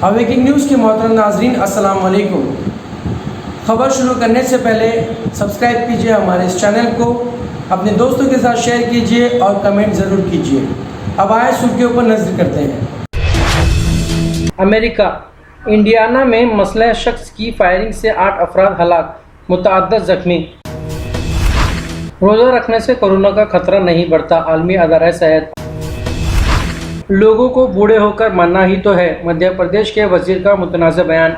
Breaking news के मोहतरम नाजरीन, अस्सलाम वालेकुम। खबर शुरू करने से पहले सब्सक्राइब कीजिए हमारे इस चैनल को, अपने दोस्तों के साथ शेयर कीजिए और कमेंट ज़रूर कीजिए। अब आए सुर्खियों पर नजर करते हैं। अमेरिका इंडियाना में मसलह शख्स की फायरिंग से 8 अफराद हलाक, मुतअद्दिद जख्मी। रोज़ा रखने से कोरोना का खतरा नहीं बढ़ता, आलमी अदारा सेहत। लोगों को बूढ़े होकर मरना ही तो है, मध्य प्रदेश के वजीर का मुतनाज़ा बयान।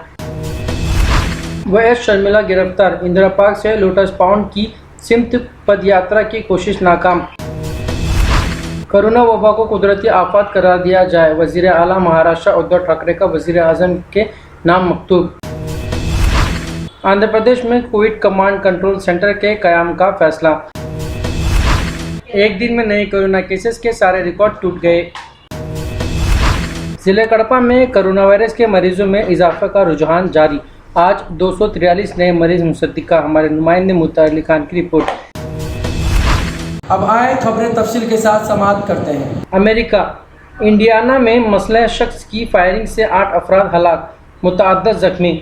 वैएस शर्मिला गिरफ्तार, इंदिरा पार्क से लोटस पाउंड की सिमत पदयात्रा की कोशिश नाकाम। कोरोना वबा को कुदरती आफत करार दिया जाए, वजीर आला महाराष्ट्र उद्धव ठाकरे का वजीर आजम के नाम मकतूब। आंध्र प्रदेश में कोविड कमांड कंट्रोल सेंटर के कयाम का फैसला। एक दिन में नए कोरोना केसेस के सारे रिकॉर्ड टूट गए। जिले कड़पा में कोरोना वायरस के मरीजों में इजाफा का रुझान जारी, आज 243 नए मरीज मुसद्दिका। हमारे नुमाइंदे मुत्तार अली खान की रिपोर्ट। अब आए खबरें तफसील के साथ समाप्त करते हैं। अमेरिका इंडियाना में मसलह शख्स की फायरिंग से 8 अफराद हलाक, मुतअद्दिद जख्मी।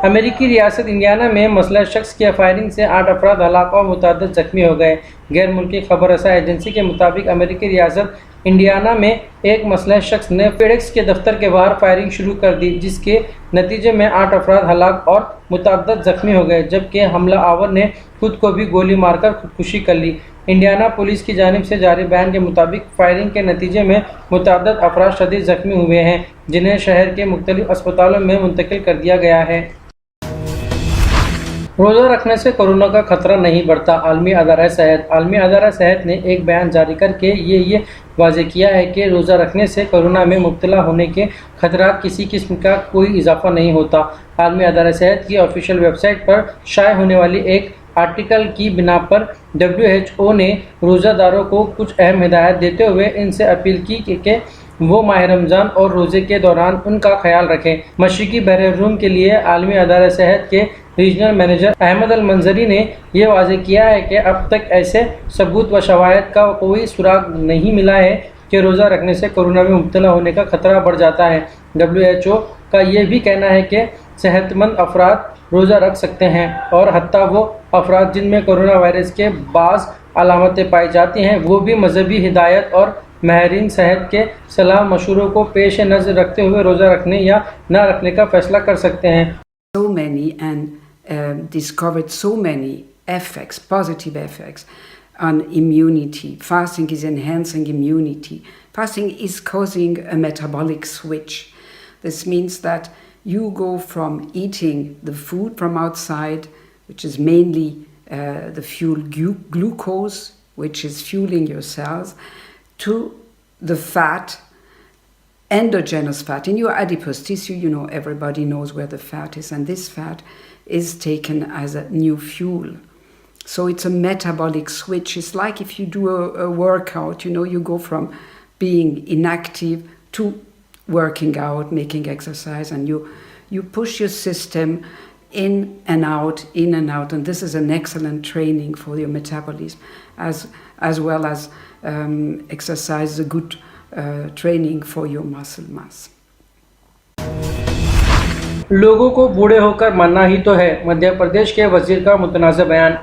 अमेरिकी रियासत इंडियाना में मसलह शख्स की फायरिंग से 8 अफराद हलाक और मुतअद्दिद जख्मी हो गए। गैर मुल्की खबर रसा एजेंसी के मुताबिक अमेरिकी रियासत इंडियाना में एक मसलह शख्स ने फेडेक्स के दफ्तर के बाहर फायरिंग शुरू कर दी, जिसके नतीजे में 8 अफराद हलाक और मुतअद्दिद जख्मी हो गए, जबकि हमला आवर ने खुद को भी गोली मारकर खुदकुशी कर ली। इंडियाना पुलिस की जानिब से जारी बयान के मुताबिक फायरिंग के नतीजे में मुतअद्दिद अफराद शदीद जख्मी हुए हैं, जिन्हें शहर के मुख्तलिफ अस्पतालों में मुंतकिल कर दिया गया है। रोज़ा रखने से कोरोना का खतरा नहीं बढ़ता, आलमी अदारा सेहत। आलमी अदारा सेहत ने एक बयान जारी करके ये वाज़ेह किया है कि रोज़ा रखने से कोरोना में मुब्तला होने के खतरात किसी किस्म का कोई इजाफा नहीं होता। आलमी अदारा सेहत की ऑफिशियल वेबसाइट पर शाये होने वाली एक आर्टिकल की बिना पर WHO ने रोज़ादारों को कुछ अहम हिदायत देते हुए इनसे अपील की कि वो माह रमज़ान और रोज़े के दौरान उनका ख्याल रखें। मशरिकी बहर रूम के लिए आलमी अदारा सेहत के रीजनल मैनेजर अहमद अल मंजरी ने यह वाज़ेह किया है कि अब तक ऐसे सबूत व शवाहिद का कोई सुराग नहीं मिला है कि रोज़ा रखने से कोरोना में मुब्तला होने का खतरा बढ़ जाता है। WHO का यह भी कहना है कि सेहतमंद अफराद रोज़ा रख सकते हैं और हत्ता वो अफराद जिनमें कोरोना वायरस के बाज़ अलामतें पाई जाती हैं, वो भी मजहबी हिदायत और माहिरीन सेहत के सलाह मशवरों को पेश नज़र रखते हुए रोज़ा रखने या न रखने का फैसला कर सकते हैं। So many and discovered so many effects, positive effects on immunity. Fasting is enhancing immunity. Fasting is causing a metabolic switch. This means that you go from eating the food from outside, which is mainly the fuel glucose, which is fueling your cells, to the fat, endogenous fat in your adipose tissue. You know, everybody knows where the fat is, and this fat is taken as a new fuel. So it's a metabolic switch. It's like if you do a workout, you know, you go from being inactive to working out, making exercise, and you push your system in and out, and this is an excellent training for your metabolism, as well as exercise, a good training for your muscle mass. लोगों को बूढ़े होकर मरना ही तो है, मध्य प्रदेश के वजीर का मुतनाज़ा बयान।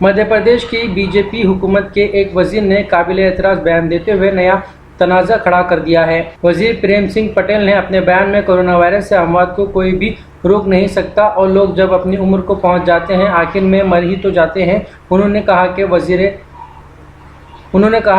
मध्य प्रदेश की बीजेपी हुकूमत के एक वजीर ने काबिल एतराज़ बयान देते हुए नया तनाज़ा खड़ा कर दिया है। वजीर प्रेम सिंह पटेल ने अपने बयान में कोरोना वायरस से अमवात को कोई भी रोक नहीं सकता और लोग जब अपनी उम्र को पहुंच जाते हैं आखिर में मर ही तो जाते हैं। उन्होंने कहा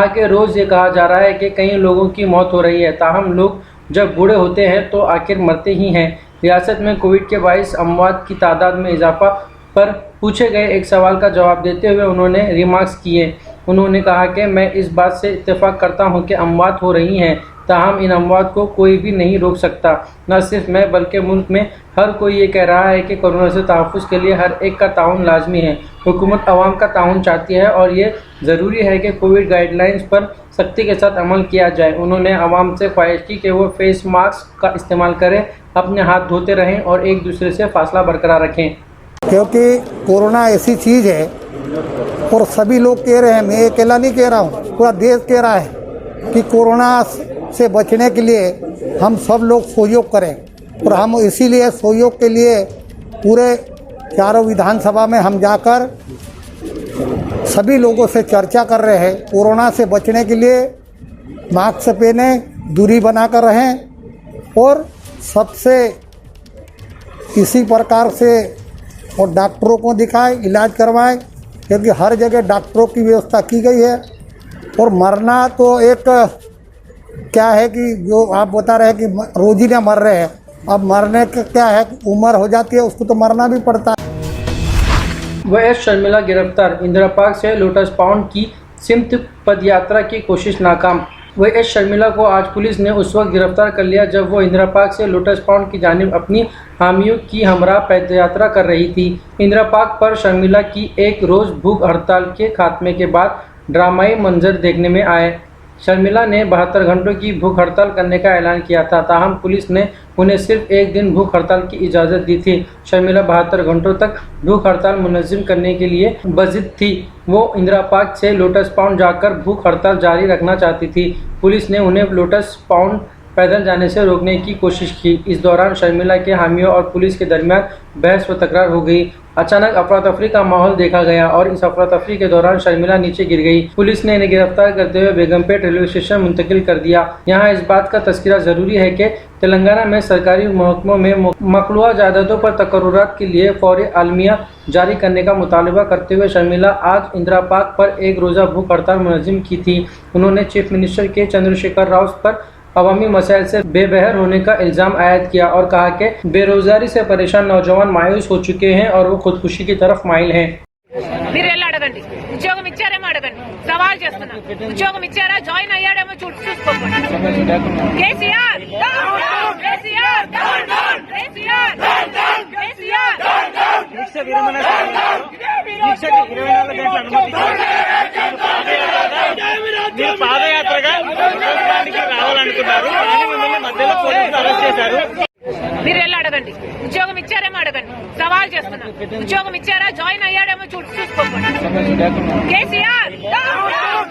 कि रोज़ ये कहा जा रहा है कि कई लोगों की मौत हो रही है, ताहम लोग जब बूढ़े होते हैं तो आखिर मरते ही हैं। रियासत में कोविड के 22 अमवात की तादाद में इजाफा पर पूछे गए एक सवाल का जवाब देते हुए उन्होंने रिमार्क्स किए। उन्होंने कहा कि मैं इस बात से इत्तेफाक करता हूं कि अमवात हो रही हैं, ताहम इन अमवात को कोई भी नहीं रोक सकता। न सिर्फ मैं बल्कि मुल्क में हर कोई ये कह रहा है कि कोरोना से तहफ़्फ़ुज़ के लिए हर एक का ताउन लाजमी है। हुकूमत आवाम का ताउन चाहती है और ये ज़रूरी है कि कोविड गाइडलाइंस पर सख्ती के साथ अमल किया जाए। उन्होंने आवाम से ख्वाहिश की कि वो फेस मास्क का इस्तेमाल करें, अपने हाथ धोते रहें और एक दूसरे से फासला बरकरार रखें, क्योंकि कोरोना ऐसी चीज़ है और सभी लोग कह रहे हैं, मैं अकेला नहीं कह रहा हूँ, पूरा देश कह रहा है कि कोरोना से बचने के लिए हम सब लोग सहयोग करें। और हम इसीलिए सहयोग के लिए पूरे चारों विधानसभा में हम जाकर सभी लोगों से चर्चा कर रहे हैं। कोरोना से बचने के लिए मास्क पहने, दूरी बनाकर रहें और सबसे इसी प्रकार से और डॉक्टरों को दिखाएं, इलाज करवाएं, क्योंकि हर जगह डॉक्टरों की व्यवस्था की गई है। और मरना तो एक क्या है कि जो आप बता रहे हैं कि रोज ही ना मर रहे हैं, अब मरने का क्या है, उम्र हो जाती है, उसको तो मरना भी पड़ता है। वह शर्मिला गिरफ्तार, इंदिरा पार्क से लोटस पाउंड की सिमत पदयात्रा की कोशिश नाकाम। वह शर्मिला को आज पुलिस ने उस वक्त गिरफ्तार कर लिया जब वो इंदिरा पार्क से लोटस पाउंड की जानिब अपनी हामियों की हमरा पदयात्रा कर रही थी। इंदिरा पार्क पर शर्मिला की एक रोज़ भूख हड़ताल के खात्मे के बाद ड्रामाई मंजर देखने में आए। शर्मिला ने 72 घंटों की भूख हड़ताल करने का ऐलान किया था, ताहम पुलिस ने उन्हें सिर्फ एक दिन भूख हड़ताल की इजाज़त दी थी। शर्मिला 72 घंटों तक भूख हड़ताल मुनज़्ज़म करने के लिए बज़िद थी। वो इंदिरा पार्क से लोटस पाउंड जाकर भूख हड़ताल जारी रखना चाहती थी। पुलिस ने उन्हें लोटस पाउंड पैदल जाने से रोकने की कोशिश की। इस दौरान शर्मिला के हामियों और पुलिस के दरमियान बहस व तकरार हो गई। अचानक अफरा तफरी का माहौल देखा गया और इस अफरा तफरी के दौरान शर्मिला नीचे गिर गई। पुलिस ने इन्हें गिरफ्तार करते हुए बेगमपेट रेलवे स्टेशन मुंतकिल कर दिया। यहाँ इस बात का तस्करा जरूरी है कि तेलंगाना में सरकारी महकमों में मखलूआ जायदादों पर तकर्रुरात के लिए फौरी आलमिया जारी करने का मुतालबा करते हुए शर्मिला आज इंदिरा पार्क पर एक रोज़ा भूख हड़ताल मुनज़्ज़म की थी। उन्होंने चीफ मिनिस्टर के चंद्रशेखर राव पर अवामी मसाइल से बेबहर होने का इल्ज़ाम आयद किया और कहा कि बेरोजगारी से परेशान नौजवान मायूस हो चुके हैं और वो खुदकुशी की तरफ माइल हैं। మీరెళ్ళి అడగండి, ఉద్యోగం ఇచ్చారేమో అడగండి, సవాల్ చేస్తున్నా, ఉద్యోగం ఇచ్చారా, జాయిన్ అయ్యాడేమో చూసుకోండి. కేసీఆర్ కేసీఆర్ కేసీఆర్ కేసీఆర్ దీక్ష విరమణ దీక్షకి 24 గంటల అనుమతి మీరు పాదయాత్రగా ఉద్యోగానికి రావాలనుకున్నారు కానీ మిమ్మల్ని మధ్యలో పోలీసులు అరెస్ట్ చేశారు. మీరెళ్ళి అడగండి, ఉద్యోగం ఇచ్చారేమో అడగండి, సవాల్ చేస్తున్నా, ఉద్యోగం ఇచ్చారా, జాయిన్ అయ్యాడేమో చూసుకోండి. కేసీఆర్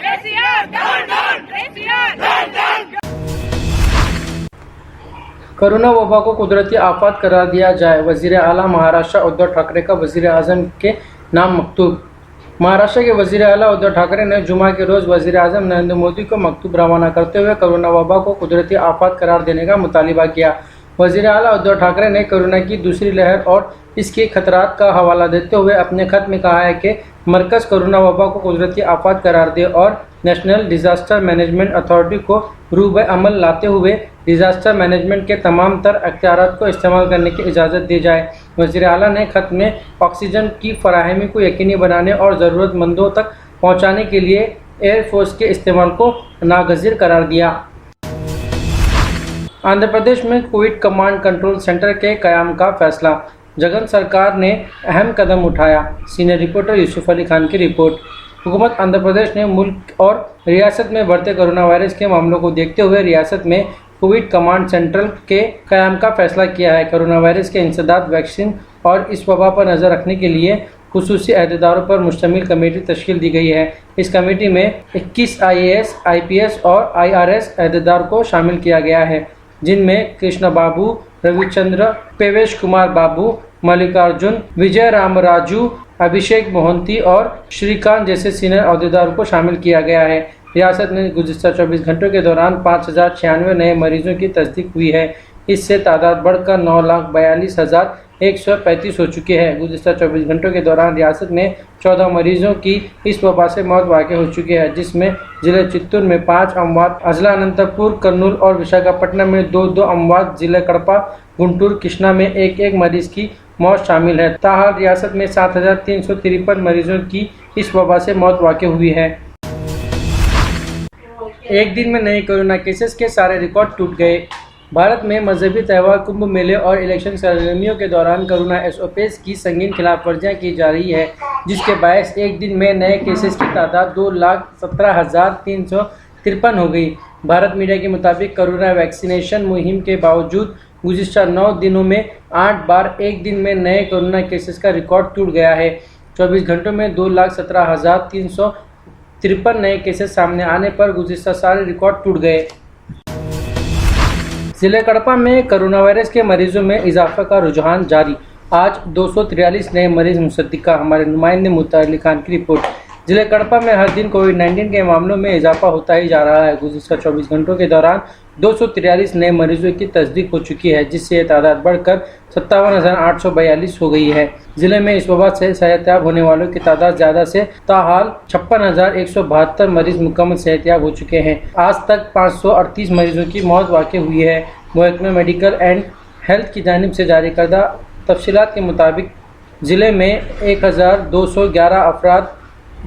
కేసీఆర్ కేసీఆర్ कोरोना वबा को कुदरती आफत करार दिया जाए, वज़ीर आला महाराष्ट्र उद्धव ठाकरे का वज़ीर आज़म के नाम मकतूब। महाराष्ट्र के वज़ीर आला उद्धव ठाकरे ने जुमा के रोज़ वज़ीर आज़म नरेंद्र मोदी को मकतूब रवाना करते हुए कोरोना वबा को कुदरती आफत करार देने का मुतालिबा किया। वज़ीर आला उद्धव ठाकरे ने कोरोना की दूसरी लहर और इसके खतरात का हवाला देते हुए अपने खत में कहा है कि मरकज़ कोरोना वबा को कुदरती आफत करार दे और नेशनल डिज़ास्टर मैनेजमेंट अथॉरिटी को रूबे अमल लाते हुए डिज़ास्टर मैनेजमेंट के तमाम तर अख्तियारात को इस्तेमाल करने की इजाज़त दी जाए। वज़ीर आला ने खत में ऑक्सीजन की फराहमी को यकीनी बनाने और ज़रूरतमंदों तक पहुँचाने के लिए एयरफोर्स के इस्तेमाल को नागज़िर करार दिया। आंध्र प्रदेश में कोविड कमांड कंट्रोल सेंटर के क़याम का फैसला, जगन सरकार ने अहम कदम उठाया। सीनियर रिपोर्टर यूसुफ अली खान की रिपोर्ट। हुकूमत आंध्र प्रदेश ने मुल्क और रियासत में बढ़ते कोरोना वायरस के मामलों को देखते हुए रियासत में कोविड कमांड सेंटर के क़याम का फैसला किया है। कोरोना वायरस के इंसदाद, वैक्सीन और इस वबा पर नज़र रखने के लिए खुसूसी अहदेदारों पर मुश्तमिल कमेटी तश्कील दी गई है। इस कमेटी में 21 IAS, IPS और IRS अहदेदार को शामिल किया गया है, जिनमें कृष्ण बाबू, रविचंद्र, पेवेश कुमार बाबू, मल्लिकार्जुन, विजय रामराजू, अभिषेक मोहंती और श्रीकांत जैसे सीनियर अहदेदारों को शामिल किया गया है। रियासत में गुज़िश्ता 24 घंटों के दौरान 5096 नए मरीजों की तस्दीक हुई है। इससे तादाद बढ़कर 9,42,135 हो चुके हैं। गुज़िश्ता 24 घंटों के दौरान रियासत में 14 मरीजों की इस वबा से मौत वाक़ हो चुकी है, जिसमें ज़िले चित्तूर में 5 अमवात, अजला अनंतपुर, कर्नूल और विशाखापट्टनम में 2 अमवात, ज़िले कड़पा, गुंटूर, कृष्णा में 1 मरीज़ की मौत शामिल है। ताहाल रियासत में 7,353 मरीजों की इस वबा से मौत वाक़ हुई है। एक दिन में नए कोरोना केसेस के सारे रिकॉर्ड टूट गए। भारत में मजहबी त्यौहार, कुंभ मेले और इलेक्शन सरगर्मियों के दौरान कोरोना SOPs की संगीन खिलाफवर्जियां की जा रही है, जिसके बायस एक दिन में नए केसेस की तादाद 2,17,353 हो गई। भारत मीडिया के मुताबिक कोरोना वैक्सीनेशन मुहिम के बावजूद गुज़िश्ता 9 दिनों में 8 बार एक दिन में नए कोरोना केसेस का रिकॉर्ड टूट गया है। 24 घंटों में 2,17,353 नए केसेस सामने आने पर गुज़िश्ता सारे रिकॉर्ड टूट गए। जिले कड़पा में कोरोना वायरस के मरीजों में इजाफा का रुझान जारी। आज 243 नए मरीज मुसद्दिका। हमारे नुमाइंदे मुत्तार अली खान की रिपोर्ट। जिले कड़पा में हर दिन कोविड-19 के मामलों में इजाफा होता ही जा रहा है। गुज़िश्ता 24 घंटों के दौरान 243 नए मरीजों की तस्दीक हो चुकी है, जिससे यह तादाद बढ़कर 57,842 हो गई है। जिले में इस वबा से सेहतयाब होने वालों की तादाद ज़्यादा से ताहाल 56,172 मरीज मुकम्मल सेहतयाब हो चुके हैं। आज तक 538 मरीजों की मौत वाक़ई हुई है। महकमा मेडिकल एंड हेल्थ की जानिब से जारी करदा तफसीलात के मुताबिक ज़िले में 1,211 अफराद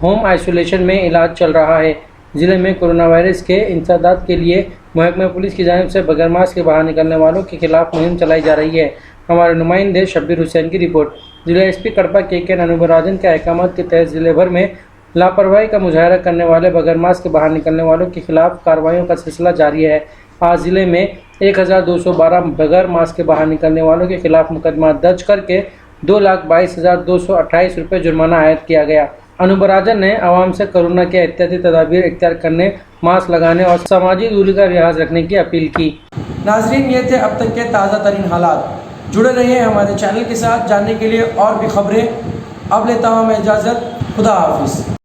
होम आइसोलेशन में इलाज चल रहा है। ज़िले में कोरोना वायरस के इंसदाद के लिए महकमा पुलिस की जानिब से बगैर मास्क के बाहर निकलने वालों के खिलाफ मुहिम चलाई जा रही है। हमारे नुमाइंदे शब्बीर हुसैन की रिपोर्ट। जिला एसपी कड़पा के अनूबराजन के अहकामात के तहत ज़िले भर में लापरवाही का मुजाहरा करने वाले बगैर मास्क के बाहर निकलने वालों के खिलाफ कार्रवाइयों का सिलसिला जारी है। आज ज़िले में 1,212 बगैर मास्क के बाहर निकलने वालों के खिलाफ मुकदमा दर्ज करके 2,22,228 रुपये जुर्माना आयद किया गया। अनूबराजन ने आवाम से कोरोना के एहतियाती तदाबीर इख्तियार करने, मास्क लगाने और सामाजिक दूरी का लिहाज रखने की अपील की। नाजरीन, ये थे अब तक के ताज़ा तरीन हालात। जुड़े रहिए हमारे चैनल के साथ जानने के लिए और भी खबरें। अब लेता हूँ मैं इजाज़त। खुदा हाफिज़।